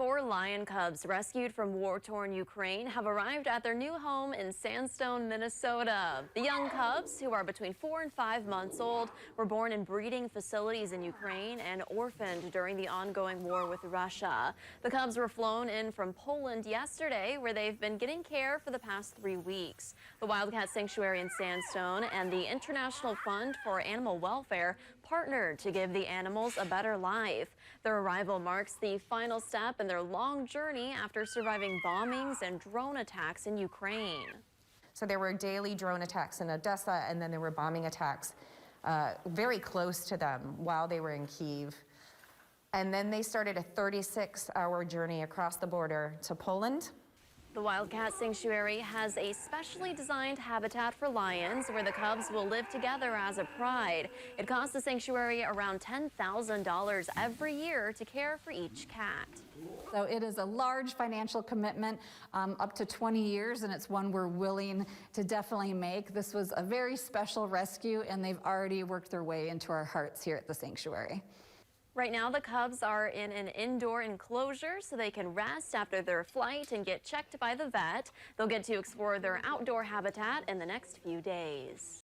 4 lion cubs rescued from war-torn Ukraine have arrived at their new home in Sandstone, Minnesota. The young cubs, who are between 4 and 5 months old, were born in breeding facilities in Ukraine and orphaned during the ongoing war with Russia. The cubs were flown in from Poland yesterday, where they've been getting care for the past 3 weeks. The Wildcat Sanctuary in Sandstone and the International Fund for Animal Welfare partnered to give the animals a better life. Their arrival marks the final step in their long journey after surviving bombings and drone attacks in Ukraine. So there were daily drone attacks in Odessa, and then there were bombing attacks very close to them while they were in Kyiv. And then they started a 36-hour journey across the border to Poland. The Wildcat Sanctuary has a specially designed habitat for lions where the cubs will live together as a pride. It costs the sanctuary around $10,000 every year to care for each cat. So it is a large financial commitment, up to 20 years, and it's one we're willing to definitely make. This was a very special rescue, and they've already worked their way into our hearts here at the sanctuary. Right now, the cubs are in an indoor enclosure so they can rest after their flight and get checked by the vet. They'll get to explore their outdoor habitat in the next few days.